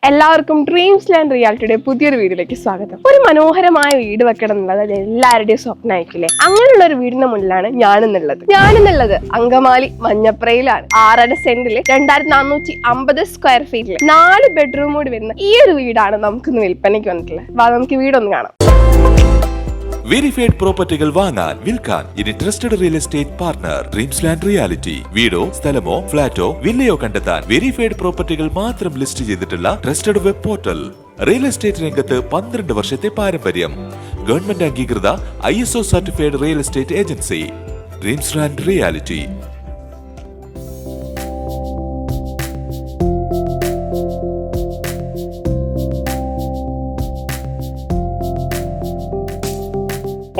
എല്ലാവർക്കും ഡ്രീംസ്ലാൻഡ് റിയാലിറ്റിയുടെ പുതിയൊരു വീഡിയോയിലേക്ക് സ്വാഗതം. ഒരു മനോഹരമായ വീട് വെക്കണം എന്നുള്ളത് എല്ലാവരുടെയും സ്വപ്നമായിരിക്കില്ലേ? അങ്ങനെയുള്ള ഒരു വീടിന്റെ മുന്നിലാണ് ഞാനെന്നുള്ളത് അങ്കമാലി മഞ്ഞപ്രയിലാണ്. 6.5 സെന്റില് 2450 സ്ക്വയർ ഫീറ്റില് 4 ബെഡ്റൂം കൂടി വരുന്ന ഈ ഒരു വീടാണ് നമുക്കിന്ന് വിൽപ്പനയ്ക്ക് വന്നിട്ടുള്ളത്. നമുക്ക് വീടൊന്ന് കാണാം. വെരിഫൈഡ് പ്രോപ്പർട്ടികൾ വാങ്ങാൻ വിൽക്കാൻ ഇനി trusted real estate partner Dreamsland Realty. വീടോ സ്ഥലമോ ഫ്ലാറ്റോ വില്ലയോ കണ്ടെത്താൻ വെരിഫൈഡ് പ്രോപ്പർട്ടികൾ മാത്രം ലിസ്റ്റ് ചെയ്തിട്ടുള്ള trusted web portal. Real estate രംഗത്ത് 12 വർഷത്തെ പാരമ്പര്യം. ഗവൺമെന്റ് അംഗീകൃത ISO certified real estate agency Dreamsland Realty.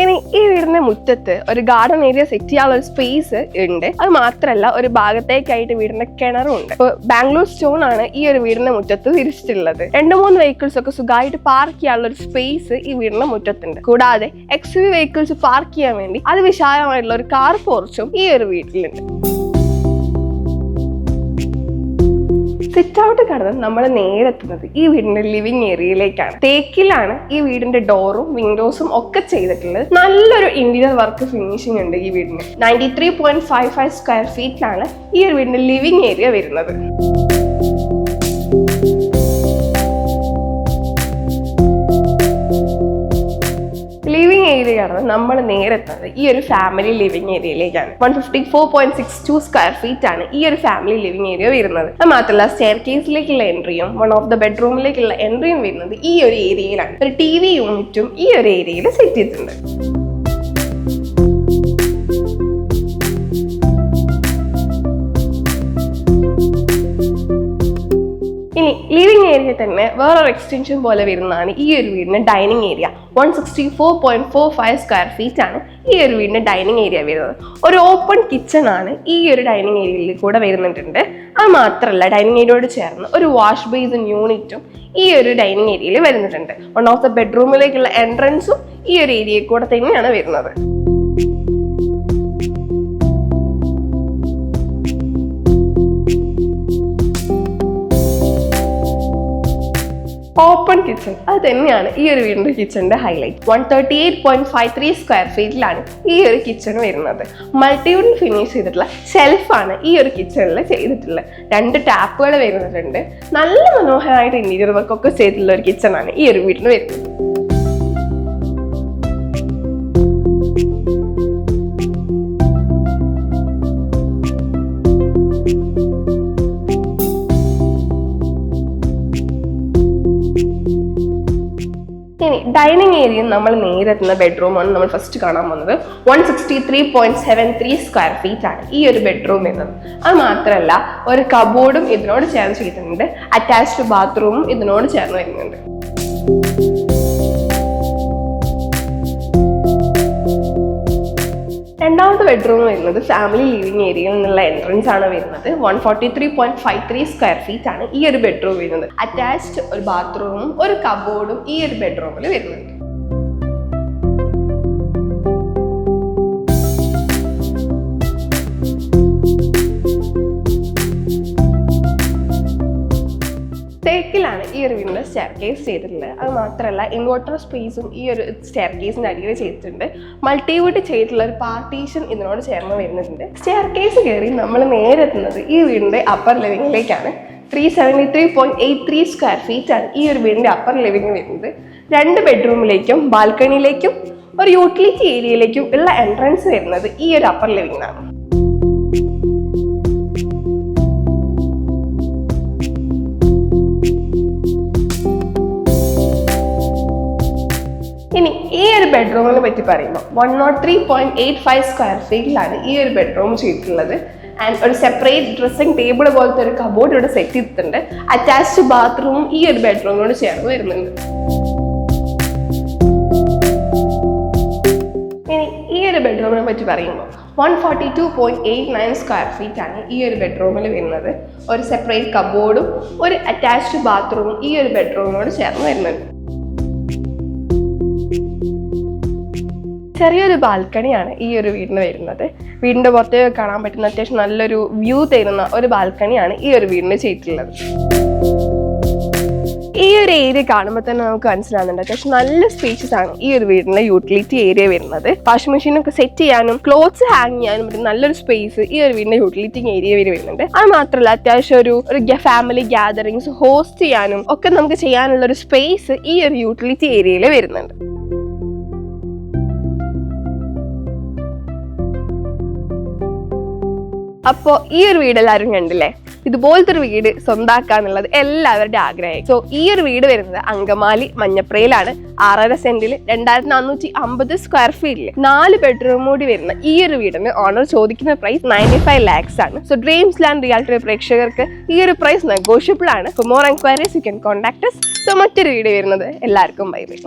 ഇനി ഈ വീടിന്റെ മുറ്റത്ത് ഒരു ഗാർഡൻ ഏരിയ സെറ്റ് ചെയ്യാനുള്ള ഒരു സ്പേസ് ഉണ്ട്. അത് മാത്രമല്ല, ഒരു ഭാഗത്തേക്കായിട്ട് വീടിന്റെ കിണറും ഉണ്ട്. ബാംഗ്ലൂർ സ്റ്റോൺ ആണ് ഈ ഒരു വീടിന്റെ മുറ്റത്ത് തിരിച്ചിട്ടുള്ളത്. 2-3 വെഹിക്കിൾസ് ഒക്കെ സുഖമായിട്ട് പാർക്ക് ചെയ്യാനുള്ള ഒരു സ്പേസ് ഈ വീടിന്റെ മുറ്റത്തുണ്ട്. കൂടാതെ XUV വെഹിക്കിൾസ് പാർക്ക് ചെയ്യാൻ വേണ്ടി അതിവിശാലമായിട്ടുള്ള ഒരു കാർ പോർച്ചും ഈ ഒരു വീട്ടിലുണ്ട്. സിറ്റ് ഔട്ട് കടന്ന് നമ്മൾ നേരെത്തുന്നത് ഈ വീടിന്റെ ലിവിംഗ് ഏരിയയിലേക്കാണ്. തേക്കിലാണ് ഈ വീടിന്റെ ഡോറും വിൻഡോസും ഒക്കെ ചെയ്തിട്ടുള്ളത്. നല്ലൊരു ഇന്റീരിയർ വർക്ക് ഫിനിഷിംഗ് ഉണ്ട് ഈ വീടിന്. 93.55 സ്ക്വയർ ഫീറ്റിലാണ് ഈ ഒരു വീടിന്റെ ലിവിംഗ് ഏരിയ വരുന്നത്. ലിവിംഗ് ഏരിയയാണ് നമ്മൾ നേരെത്തുന്നത് ഈ ഒരു ഫാമിലി ലിവിംഗ് ഏരിയയിലേക്കാണ്. 154.62 സ്ക്വയർ ഫീറ്റ് ആണ് ഈ ഒരു ഫാമിലി ലിവിംഗ് ഏരിയ വരുന്നത്. അത് മാത്രമല്ല, സ്റ്റെയർ കേസിലേക്കുള്ള എൻട്രിയും വൺ ഓഫ് ദ ബെഡ്റൂമിലേക്കുള്ള എൻട്രിയും വരുന്നത് ഈ ഒരു ഏരിയയിലാണ്. ഒരു TV യൂണിറ്റും ഈ ഒരു ഏരിയയിൽ സെറ്റ് ചെയ്തിട്ടുണ്ട്. ഇനി ലിവിംഗ് ഏരിയ തന്നെ വേറൊരു എക്സ്റ്റൻഷൻ പോലെ വരുന്നതാണ് ഈ ഒരു വീടിന്റെ ഡൈനിങ് ഏരിയ. 164.45 സ്ക്വയർ ഫീറ്റ് ആണ് ഈ ഒരു വീടിന്റെ ഡൈനിങ് ഏരിയ വരുന്നത്. ഒരു ഓപ്പൺ കിച്ചൺ ആണ് ഈ ഒരു ഡൈനിങ് ഏരിയയിൽ കൂടെ വരുന്നുണ്ട്. അത് മാത്രമല്ല, ഡൈനിങ് ഏരിയയോട് ചേർന്ന് ഒരു വാഷ് ബേസിൻ യൂണിറ്റും ഈ ഒരു ഡൈനിങ് ഏരിയയിൽ വരുന്നുണ്ട്. വൺ ഓഫ് ദ ബെഡ്റൂമിലേക്കുള്ള എൻട്രൻസും ഈ ഒരു ഏരിയയിൽ കൂടെ തന്നെയാണ് വരുന്നത്. ഓപ്പൺ കിച്ചൺ അത് തന്നെയാണ് ഈ ഒരു വീടിന്റെ കിച്ചണിന്റെ ഹൈലൈറ്റ്. 138.53 സ്ക്വയർ ഫീറ്റിലാണ് ഈ ഒരു കിച്ചൺ വരുന്നത്. മൾട്ടിവുഡ് ഫിനിഷ് ചെയ്തിട്ടുള്ള ഷെൽഫാണ് ഈ ഒരു കിച്ചണിൽ ചെയ്തിട്ടുള്ളത്. 2 ടാപ്പുകൾ വരുന്നുണ്ട്. നല്ല മനോഹരമായിട്ട് ഇന്റീരിയർ വർക്ക് ഒക്കെ ചെയ്തിട്ടുള്ള ഒരു കിച്ചണാണ് ഈ ഒരു വീടിന് വരുന്നത്. ഇനി ഡൈനിങ് ഏരിയ നമ്മൾ നേരെത്തുന്ന ബെഡ്റൂമാണ് നമ്മൾ ഫസ്റ്റ് കാണാൻ പോകുന്നത്. 163.73 സ്ക്വയർ ഫീറ്റ് ആണ് ഈ ഒരു ബെഡ്റൂം വരുന്നത്. അത് മാത്രമല്ല, ഒരു കബോർഡും ഇതിനോട് ചേർന്ന് ചെയ്തിട്ടുണ്ട്. അറ്റാച്ച്ഡ് ബാത്റൂമും ഇതിനോട് ചേർന്ന് വരുന്നുണ്ട്. രണ്ടാമത്തെ ബെഡ്റൂം വരുന്നത് ഫാമിലി ലിവിംഗ് ഏരിയയിൽ നിന്നുള്ള എൻട്രൻസ് ആണ് വരുന്നത്. 143.53 സ്ക്വയർ ഫീറ്റ് ആണ് ഈ ഒരു ബെഡ്റൂം വരുന്നത്. അറ്റാച്ച്ഡ് ഒരു ബാത്റൂമും ഒരു കബോർഡും ഈ ഒരു ബെഡ്റൂമിൽ വരുന്നുണ്ട്. തേക്കിലാണ് ഈ ഒരു വീടിന്റെ സ്റ്റെയർ കേസ് ചെയ്തിട്ടുള്ളത്. അത് മാത്രമല്ല, ഇൻവെർട്ടർ സ്പേസും ഈ ഒരു സ്റ്റെയർ കേസിന്റെ അടിയിൽ ചെയ്തിട്ടുണ്ട്. മൾട്ടിവുഡ് ചെയ്തിട്ടുള്ള ഒരു പാർട്ടീഷൻ ഇതിനോട് ചേർന്ന് വരുന്നുണ്ട്. സ്റ്റെയർ കേസ് കയറി നമ്മൾ നേരെത്തുന്നത് ഈ വീടിന്റെ അപ്പർ ലിവിംഗിലേക്കാണ്. 373.83 സ്ക്വയർ ഫീറ്റ് ആണ് ഈ ഒരു വീടിന്റെ അപ്പർ ലിവിംഗ് വരുന്നത്. 2 ബെഡ്റൂമിലേക്കും ബാൽക്കണിയിലേക്കും ഒരു യൂട്ടിലിറ്റി ഏരിയയിലേക്കും ഉള്ള എൻട്രൻസ് വരുന്നത് ഈ ഒരു അപ്പർ ലിവിംഗിനാണ്. ഇനി ഈ ഒരു ബെഡ്റൂമിനെ പറ്റി പറയുമ്പോൾ 103.85 സ്ക്വയർ ഫീറ്റിലാണ് ഈ ഒരു ബെഡ്റൂം ചെയ്തിട്ടുള്ളത്. ആൻഡ് ഒരു സെപ്പറേറ്റ് ഡ്രസ്സിംഗ് ടേബിൾ പോലത്തെ ഒരു കബോർഡ് ഇവിടെ സെറ്റ് ചെയ്തിട്ടുണ്ട്. അറ്റാച്ച്ഡ് ബാത്റൂമും ഈ ഒരു ബെഡ്റൂമിനോട് ചേർന്ന് വരുന്നുണ്ട്. ഇനി ഈ ഒരു ബെഡ്റൂമിനെ പറ്റി പറയുമ്പോൾ 142.89 സ്ക്വയർ ഫീറ്റ് ആണ് ഈ ഒരു ബെഡ്റൂമിൽ വരുന്നത്. ഒരു സെപ്പറേറ്റ് കബോർഡും ഒരു അറ്റാച്ച്ഡ് ബാത്റൂമും ഈ ഒരു ബെഡ്റൂമിനോട് ചേർന്ന് വരുന്നുണ്ട്. ചെറിയൊരു ബാൽക്കണിയാണ് ഈ ഒരു വീടിന് വരുന്നത്. വീടിന്റെ പുറത്തേക്ക് കാണാൻ പറ്റുന്ന അത്യാവശ്യം നല്ലൊരു വ്യൂ തരുന്ന ഒരു ബാൽക്കണിയാണ് ഈ ഒരു വീടിന് ചെയ്തിട്ടുള്ളത്. ഒരു ഏരിയ കാണുമ്പോൾ തന്നെ നമുക്ക് മനസ്സിലാകുന്നുണ്ട് അത്യാവശ്യം നല്ല സ്പേഷ്യസ് ആണ് ഈ ഒരു വീടിന്റെ യൂട്ടിലിറ്റി ഏരിയ വരുന്നത്. വാഷിംഗ് മെഷീൻ ഒക്കെ സെറ്റ് ചെയ്യാനും ക്ലോത്ത്സ് ഹാങ് ചെയ്യാനും പറ്റും നല്ലൊരു സ്പേസ് ഈ ഒരു വീടിന്റെ യൂട്ടിലിറ്റി ഏരിയ വരുന്നുണ്ട്. അത് മാത്രമല്ല അത്യാവശ്യം ഒരു ഫാമിലി ഗ്യാതറിങ്സ് ഹോസ്റ്റ് ചെയ്യാനും ഒക്കെ നമുക്ക് ചെയ്യാനുള്ള ഒരു സ്പേസ് ഈ ഒരു യൂട്ടിലിറ്റി ഏരിയയിൽ വരുന്നുണ്ട്. അപ്പോൾ ഈ ഒരു വീട് എല്ലാവരും കണ്ടില്ലേ? ഇതുപോലത്തെ ഒരു വീട് സ്വന്താക്കാന്നുള്ളത് എല്ലാവരുടെ ആഗ്രഹമായി. സോ ഈ ഒരു വീട് വരുന്നത് അങ്കമാലി മഞ്ഞപ്രയിലാണ്. 6.5 സെന്റിൽ 2450 സ്ക്വയർ ഫീറ്റിൽ 4 ബെഡ്റൂം കൂടി വരുന്ന ഈ ഒരു വീടിന് ഓണർ ചോദിക്കുന്ന പ്രൈസ് 95 lakhs ആണ്. സോ ഡ്രീംസ് ലാൻഡ് റിയാലിറ്റി പ്രേക്ഷകർക്ക് ഈ ഒരു പ്രൈസ് നെഗോഷ്യബിൾ ആണ്. For more enquiries you can contact us. So മറ്റൊരു വീഡിയോ വരുന്നത് എല്ലാവർക്കും ബൈ ബൈ.